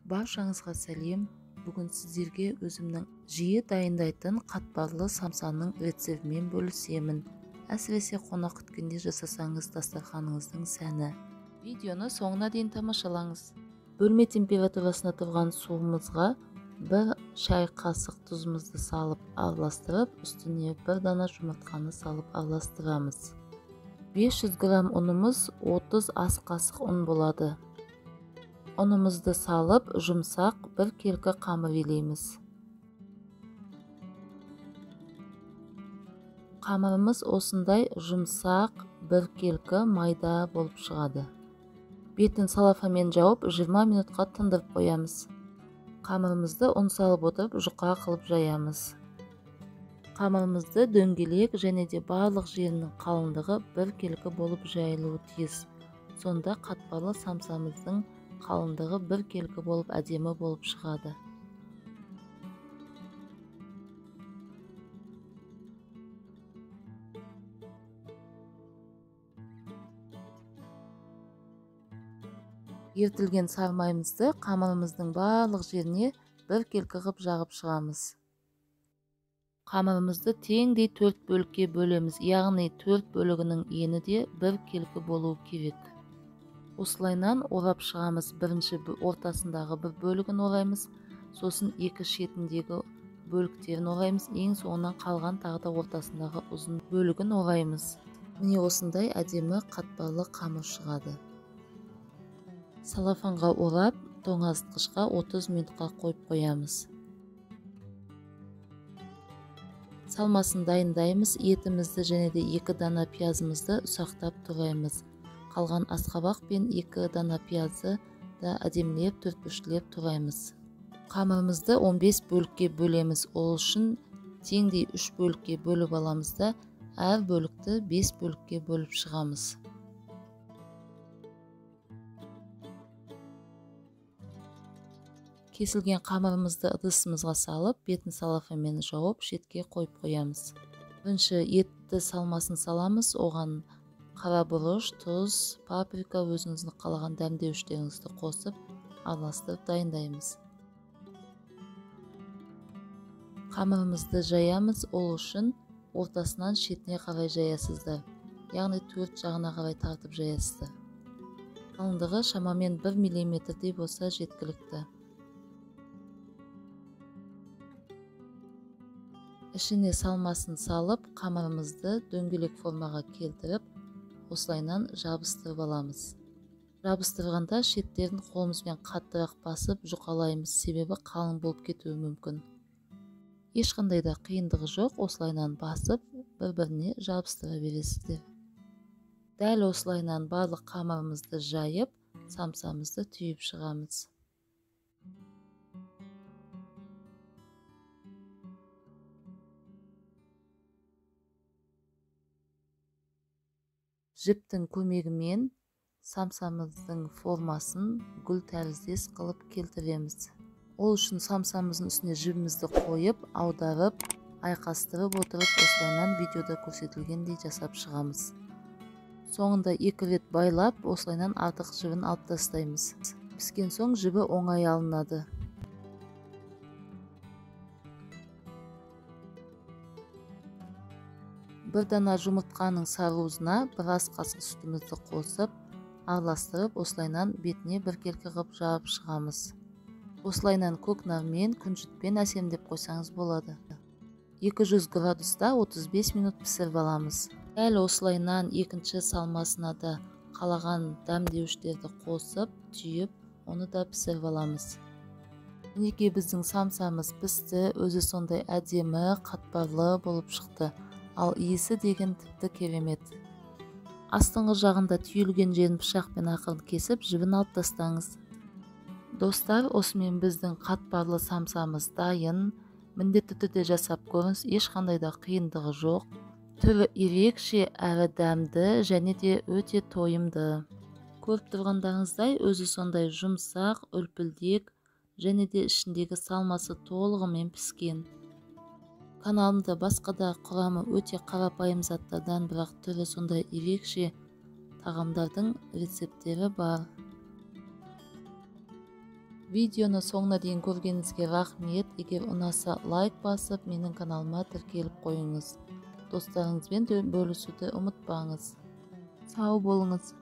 Баршаңызға сәлем. Бүгін сіздерге өзімнің жиі дайындайтын қатпарлы самсаның рецептімен бөлісемін. Әсіресе қонақ күткенде жасасаңыз дастарханыңыздың сәні. Видеоны соңына дейін тамашалаңыз. Бөлме температурасына тұрған суымызға 1 шай қасық тұзымызды салып араластырып, үстіне 1 дана жұмыртқаны салып араластырамыз. 500 грамм ұнымыз 30 ас қасық ұн болады. Ұнымызды салып, жұмсақ 1 келкі қамыр елейміз. Қамырымыз осындай жұмсақ 1 келкі майда болып шығады. Бетін салафанмен жауып 20 минутқа тындырып қоямыз. Қамырымызды ұн салып отырып жұқа қылып жаямыз. Қамырымызды дөңгелек және де барлық жерінің қалыңдығы 1 келкі болып жайылуы тиіс. Сонда қатпарлы самсамыздың қалыңдығы 1 келкі болып әдемі болып шығады. Ертілген сармайымызды қамырымыздың барлық жеріне 1 келкі ғып жағып шығамыз. Қамырымызды теңдей 4 бөлікке бөлеміз, яғни 4 бөлігінің ені де 1 келкі болуы керек. Осылайнан орап шығамыз. Бірінші ортасындағы 1 бөлігін ораймыз, сосын 2 шетіндегі бөліктерін ораймыз, ең соңынан қалған тағы да ортасындағы ұзын бөлігін ораймыз. Міне осындай әдемі қатпарлы қамыр шығады. Салафанға орап, тоңазытқышқа 30 минутқа қойып қоямыз. Салмасын дайындаймыз. Етімізді және де 2 дана пиязымызды ұсақтап тураймыз. Қалған асқабақ пен 2 дана пиязды да әдемілеп төртбұрыштап тураймыз. Қамырымызды 15 бөлікке бөлеміз. Ол үшін теңдей 3 бөлікке бөліп аламыз да әр бөлікті 5 бөлікке бөліп шығамыз. Кесілген қамырымызды ыдысымызға салып, бетін салафанмен жауып, шетке қойып қоямыз. Бірінші етті салмасын саламыз, оған қара бұрыш, тұз, паприка, өзіңіздің қалаған дәмдеуіштеріңізді қосып, араластырып дайындаймыз. Қамырымызды жаямыз, ол үшін ортасынан шетіне қарай жаясыздар. Яғни 4 жағына қарай тартып жаясыздар. Қалыңдығы шамамен 1 мм-дей болса жеткілікті. Ішіне салмасын салып, қамырымызды дөңгелек формаға келтіріп, осылайнан жабыстырып аламыз. Жабыстырғанда шеттерін қолымызбен қаттырақ басып жұқалаймыз, себебі қалың болып кетуі мүмкін. Ешқандай да қиындығы жоқ, осылайнан басып, бір-біріне жабыстыра бересіздер. Дәл осылайнан барлық қамырымызды жайып, самсамызды түйіп шығамыз. Жіптің көмегімен самсамыздың формасын гүл тәріздес қылып келтіреміз. Ол үшін самсамыздың үстіне жібімізді қойып, аударып, айқастырып отырып, осылайнан видеода көрсетілгендей жасап шығамыз. Соңында 2 рет байлап, осылайнан артық жібін алып тастаймыз. Піскен соң жібі оңай алынады. Бір дана жұмыртқаның сарыуызына 1 ас қасық сүтімізді қосып, араластырып, осылайнан бетіне 1 келкі ғып жағып шығамыз. Осылайнан көкнармен, күнжітпен әсемдеп қойсаңыз болады. 200 градуста 35 минут пісіріп аламыз. Дәл осылайнан екінші салмасына да қалаған дәмдеуіштерді қосып, түйіп, оны да пісіріп аламыз. Мінекей біздің самсамыз пісті, өзі сондай әдемі, қатпарлы болып шықты. Ал иісі деген тіпті керемет. Астыңғы жағында түйілген жерін пышақпен ақырын кесіп, жібін алып тастаңыз. Достар, осымен біздің қатпарлы самсамыз дайын. Міндетті түрде жасап көріңіз, ешқандай да қиындығы жоқ. Түрі ерекше, әрі дәмді және де өте тойымды. Көріп тұрғандарыңыздай, өзі сондай жұмсақ, үлпілдек және де ішіндегі салмасы толығымен піскен. Каналымда басқа да құрамы өте қарапайым заттардан, бірақ түрі сондай ерекше тағамдардың рецепттері бар. Видеоны соңына дейін көргеніңізге рахмет. Егер ұнаса лайк басып, менің каналыма тіркеліп қойыңыз. Достарыңызбен бөлісуді ұмытпаңыз. Сау болыңыз.